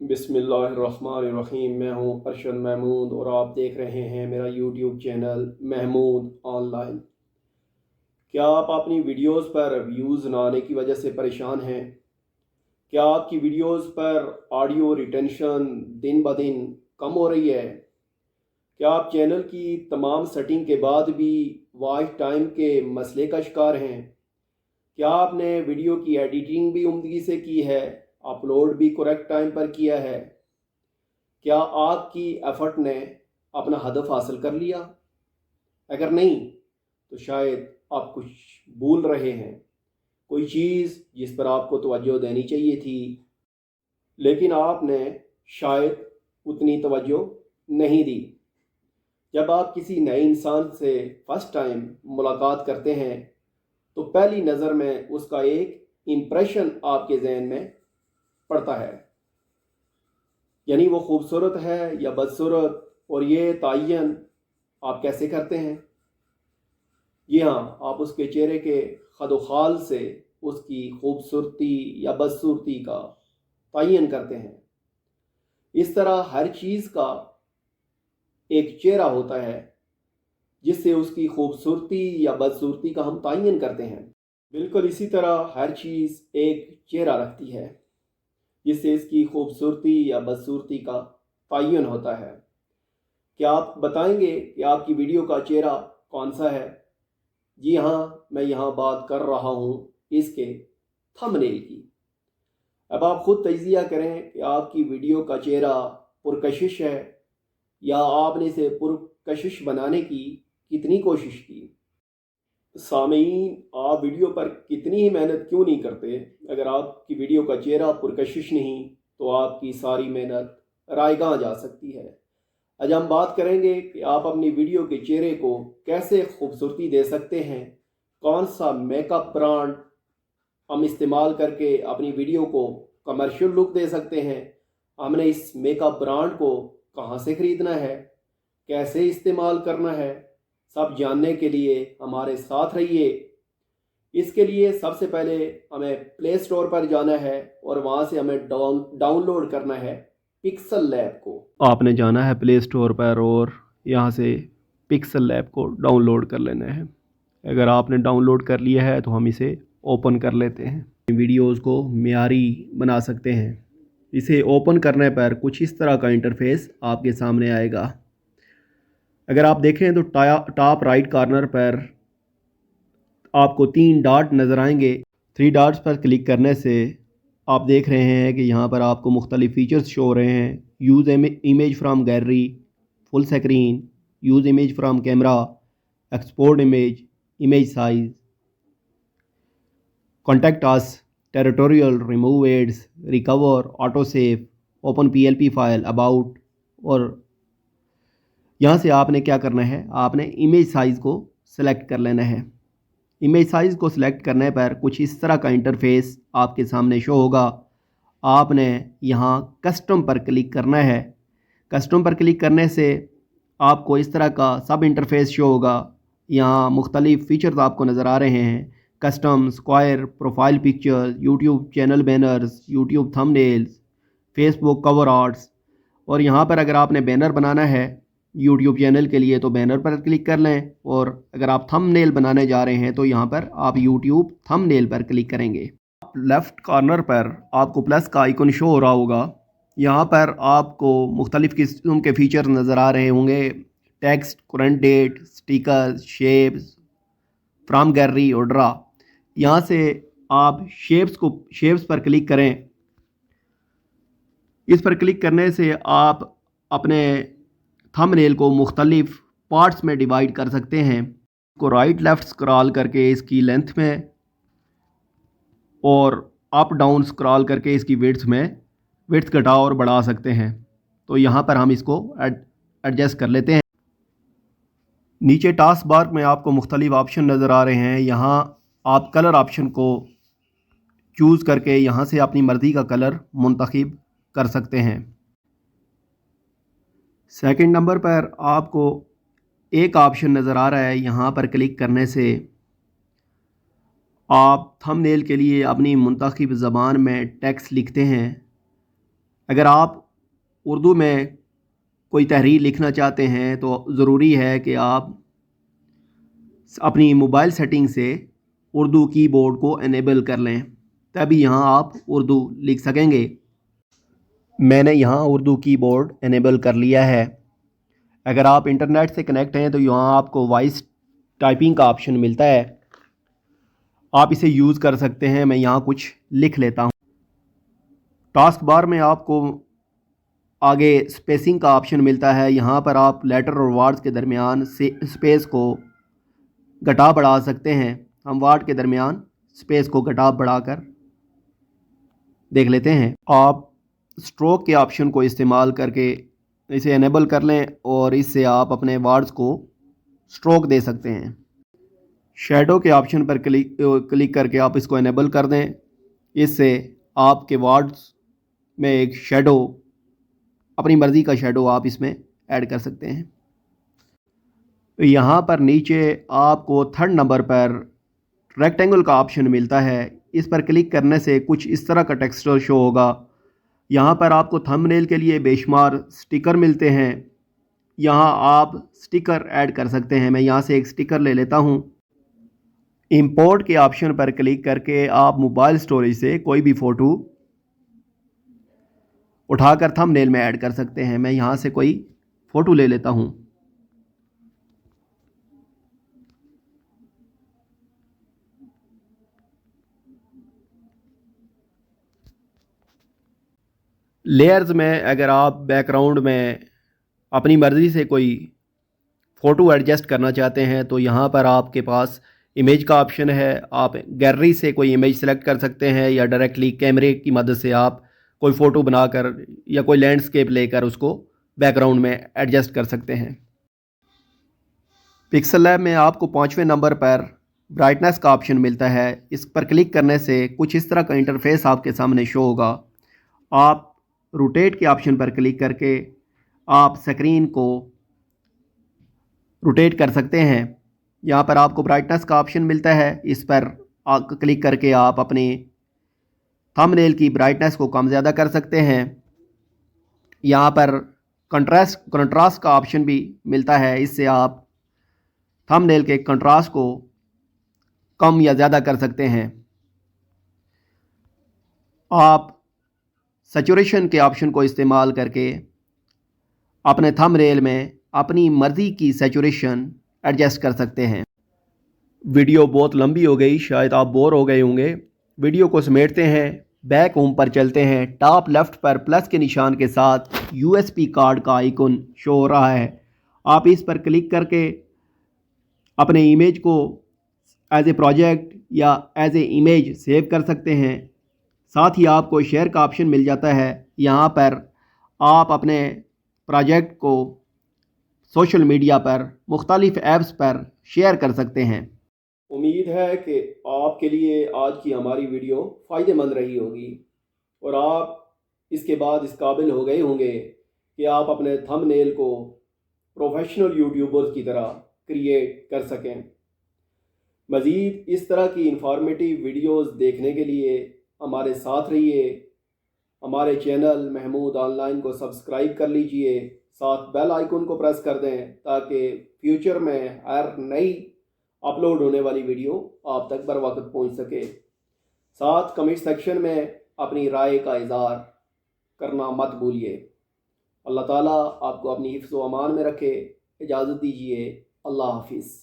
बिस्मिल्लाहिर्रहमानिर्रहीम। मैं हूँ अरशद महमूद और आप देख रहे हैं मेरा यूट्यूब चैनल महमूद ऑनलाइन। क्या आप अपनी वीडियोस पर व्यूज़ ना आने की वजह से परेशान हैं? क्या आपकी वीडियोस पर ऑडियो रिटेंशन दिन ब दिन कम हो रही है? क्या आप चैनल की तमाम सेटिंग के बाद भी वॉच टाइम के मसले का शिकार हैं? क्या आपने वीडियो की एडिटिंग भी उम्दगी से की है, अपलोड भी करेक्ट टाइम पर किया है? क्या आपकी एफर्ट ने अपना हदफ हासिल कर लिया? अगर नहीं तो शायद आप कुछ भूल रहे हैं, कोई चीज़ जिस पर आपको तवज्जो देनी चाहिए थी, लेकिन आपने शायद उतनी तवज्जो नहीं दी। जब आप किसी नए इंसान से फर्स्ट टाइम मुलाकात करते हैं तो पहली नज़र में उसका एक इम्प्रेशन आपके जहन में पड़ता है, यानी वो खूबसूरत है या बदसूरत, और ये तयन आप कैसे करते हैं? जी हाँ, आप उसके चेहरे के खदोखाल से उसकी खूबसूरती या बदसूरती का तयन करते हैं। इस तरह हर चीज़ का एक चेहरा होता है जिससे उसकी खूबसूरती या बदसूरती का हम तयन करते हैं। बिल्कुल इसी तरह हर चीज़ एक चेहरा रखती है जिससे इसकी खूबसूरती या बदसूरती का तयन होता है। क्या आप बताएंगे कि आपकी वीडियो का चेहरा कौन सा है? जी हाँ, मैं यहाँ बात कर रहा हूँ इसके थंबनेल की। अब आप खुद तजिया करें कि आपकी वीडियो का चेहरा पुरकशिश है या आपने इसे पुरकशिश बनाने की कितनी कोशिश की। सामीन, आप वीडियो पर कितनी ही मेहनत क्यों नहीं करते? अगर आपकी वीडियो का चेहरा पुरकशिश नहीं तो आपकी सारी मेहनत रायगां जा सकती है। आज हम बात करेंगे कि आप अपनी वीडियो के चेहरे को कैसे खूबसूरती दे सकते हैं, कौन सा मेकअप ब्रांड हम इस्तेमाल करके अपनी वीडियो को कमर्शियल लुक दे सकते हैं, हमने इस मेकअप ब्रांड को कहाँ से ख़रीदना है, कैसे इस्तेमाल करना है, सब जानने के लिए हमारे साथ रहिए। इसके लिए सबसे पहले हमें प्ले स्टोर पर जाना है और वहाँ से हमें डाउनलोड करना है पिक्सल लैब को। आपने जाना है प्ले स्टोर पर और यहाँ से पिक्सल लैब को डाउनलोड कर लेना है। अगर आपने डाउनलोड कर लिया है तो हम इसे ओपन कर लेते हैं। वीडियोस को मियारी बना सकते हैं। इसे ओपन करने पर कुछ इस तरह का इंटरफेस आपके सामने आएगा। अगर आप देखें तो टॉप राइट कॉर्नर पर आपको 3 डॉट नज़र आएंगे। 3 डॉट्स पर क्लिक करने से आप देख रहे हैं कि यहाँ पर आपको मुख्तलिफ फ़ीचर्स शो हो रहे हैं। Use image from gallery, full screen, use image from camera, export image, image size, contact us, territorial, remove ads, recover, auto save, open PLP file, about. और यहाँ से आपने क्या करना है, आपने इमेज साइज़ को सिलेक्ट कर लेना है। इमेज साइज़ को सिलेक्ट करने पर कुछ इस तरह का इंटरफेस आपके सामने शो होगा। आपने यहाँ कस्टम पर क्लिक करना है। कस्टम पर क्लिक करने से आपको इस तरह का सब इंटरफेस शो होगा। यहाँ मुख्तलिफ फ़ीचर्स आपको नज़र आ रहे हैं। Custom, square, profile pictures, YouTube channel banners, YouTube thumbnails, Facebook cover arts. और यहाँ पर अगर आपने बैनर बनाना है यूट्यूब चैनल के लिए तो बैनर पर क्लिक कर लें, और अगर आप थंबनेल बनाने जा रहे हैं तो यहाँ पर आप यूट्यूब थंबनेल पर क्लिक करेंगे। लेफ़्ट कॉर्नर पर आपको प्लस का आइकन शो हो रहा होगा। यहाँ पर आपको मुख्तलिफ़ किस्म के फ़ीचर नज़र आ रहे होंगे। Text, current date, stickers, shapes, from gallery और ड्रा। यहाँ से आप शेप्स पर क्लिक करें। इस पर क्लिक करने से आप अपने थंबनेल को मुख्तलिफ पार्ट्स में डिवाइड कर सकते हैं। को राइट लेफ़्ट स्क्रॉल करके इसकी लेंथ में और अप डाउन स्क्रॉल करके इसकी विड्थ घटा और बढ़ा सकते हैं। तो यहाँ पर हम इसको एडजस्ट कर लेते हैं। नीचे टास्क बार में आपको मुख्तलिफ ऑप्शन नज़र आ रहे हैं। यहाँ आप कलर ऑप्शन को चूज़ करके यहाँ से अपनी मर्ज़ी का कलर मुंतखब कर सकते हैं। सेकंड नंबर पर आपको एक ऑप्शन नज़र आ रहा है। यहाँ पर क्लिक करने से आप थंबनेल के लिए अपनी मुंतखब ज़बान में टेक्स्ट लिखते हैं اگر آپ اردو میں کوئی تحریر لکھنا چاہتے ہیں تو ضروری ہے کہ آپ اپنی موبائل سیٹنگ سے اردو کی بورڈ کو انیبل کر لیں، تبھی یہاں آپ اردو لکھ سکیں گے۔ میں نے یہاں اردو کی بورڈ انیبل کر لیا ہے۔ اگر آپ انٹرنیٹ سے کنیکٹ ہیں تو یہاں آپ کو وائس ٹائپنگ کا آپشن ملتا ہے، آپ اسے یوز کر سکتے ہیں۔ میں یہاں کچھ لکھ لیتا ہوں۔ ٹاسک بار میں آپ کو آگے سپیسنگ کا آپشن ملتا ہے، یہاں پر آپ لیٹر اور ورڈز کے درمیان سے سپیس کو گھٹا بڑھا سکتے ہیں۔ ہم ورڈ کے درمیان سپیس کو گھٹا بڑھا کر دیکھ لیتے ہیں۔ آپ سٹروک کے آپشن کو استعمال کر کے اسے انیبل کر لیں اور اس سے آپ اپنے ورڈز کو سٹروک دے سکتے ہیں۔ شیڈو کے آپشن پر کلک کر کے آپ اس کو انیبل کر دیں، اس سے آپ کے ورڈز میں ایک شیڈو، اپنی مرضی کا شیڈو آپ اس میں ایڈ کر سکتے ہیں۔ یہاں پر نیچے آپ کو 3rd نمبر پر ریکٹینگل کا آپشن ملتا ہے، اس پر کلک کرنے سے کچھ اس طرح کا ٹیکسچر شو ہوگا۔ یہاں پر آپ کو تھمب نیل کے لیے بے شمار سٹیکر ملتے ہیں، یہاں آپ سٹیکر ایڈ کر سکتے ہیں۔ میں یہاں سے ایک سٹیکر لے لیتا ہوں۔ امپورٹ کے آپشن پر کلک کر کے آپ موبائل اسٹوریج سے کوئی بھی فوٹو اٹھا کر تھمب نیل میں ایڈ کر سکتے ہیں۔ میں یہاں سے کوئی فوٹو لے لیتا ہوں۔ لیئرز میں اگر آپ بیک گراؤنڈ میں اپنی مرضی سے کوئی فوٹو ایڈجسٹ کرنا چاہتے ہیں تو یہاں پر آپ کے پاس امیج کا آپشن ہے، آپ گیلری سے کوئی امیج سلیکٹ کر سکتے ہیں یا ڈائریکٹلی کیمرے کی مدد سے آپ کوئی فوٹو بنا کر یا کوئی لینڈسکیپ لے کر اس کو بیک گراؤنڈ میں ایڈجسٹ کر سکتے ہیں۔ پکسل لیب میں آپ کو 5ویں نمبر پر برائٹنس کا آپشن ملتا ہے، اس پر کلک کرنے سے کچھ اس طرح کا انٹرفیس آپ کے سامنے شو ہوگا۔ آپ روٹیٹ کے آپشن پر کلک کر کے آپ سکرین کو روٹیٹ کر سکتے ہیں۔ یہاں پر آپ کو برائٹنس کا آپشن ملتا ہے، اس پر کلک کر کے آپ اپنے تھمب نیل کی برائٹنس کو کم زیادہ کر سکتے ہیں۔ یہاں پر کنٹراسٹ کا آپشن بھی ملتا ہے، اس سے آپ تھمب نیل کے کنٹراسٹ کو کم یا زیادہ کر سکتے ہیں۔ آپ سیچوریشن کے آپشن کو استعمال کر کے اپنے تھمب نیل میں اپنی مرضی کی سیچوریشن ایڈجسٹ کر سکتے ہیں۔ ویڈیو بہت لمبی ہو گئی، شاید آپ بور ہو گئے ہوں گے۔ ویڈیو کو سمیٹتے ہیں، بیک ہوم پر چلتے ہیں۔ ٹاپ لیفٹ پر پلس کے نشان کے ساتھ USB کارڈ کا آئیکن شو ہو رہا ہے، آپ اس پر کلک کر کے اپنے ایمیج کو ایز اے پروجیکٹ یا ایز اے امیج سیو کر سکتے ہیں۔ ساتھ ہی آپ کو شیئر کا آپشن مل جاتا ہے، یہاں پر آپ اپنے پروجیکٹ کو سوشل میڈیا پر مختلف ایپس پر شیئر کر سکتے ہیں۔ امید ہے کہ آپ کے لیے آج کی ہماری ویڈیو فائدہ مند رہی ہوگی اور آپ اس کے بعد اس قابل ہو گئے ہوں گے کہ آپ اپنے تھمب نیل کو پروفیشنل یوٹیوبرز کی طرح کریٹ کر سکیں۔ مزید اس طرح کی انفارمیٹیو ویڈیوز دیکھنے کے لیے ہمارے ساتھ رہیے۔ ہمارے چینل محمود آن لائن کو سبسکرائب کر لیجئے، ساتھ بیل آئیکن کو پریس کر دیں تاکہ فیوچر میں ہر نئی اپلوڈ ہونے والی ویڈیو آپ تک بر وقت پہنچ سکے۔ ساتھ کمنٹ سیکشن میں اپنی رائے کا اظہار کرنا مت بھولیے۔ اللہ تعالیٰ آپ کو اپنی حفظ و امان میں رکھے۔ اجازت دیجیے، اللہ حافظ۔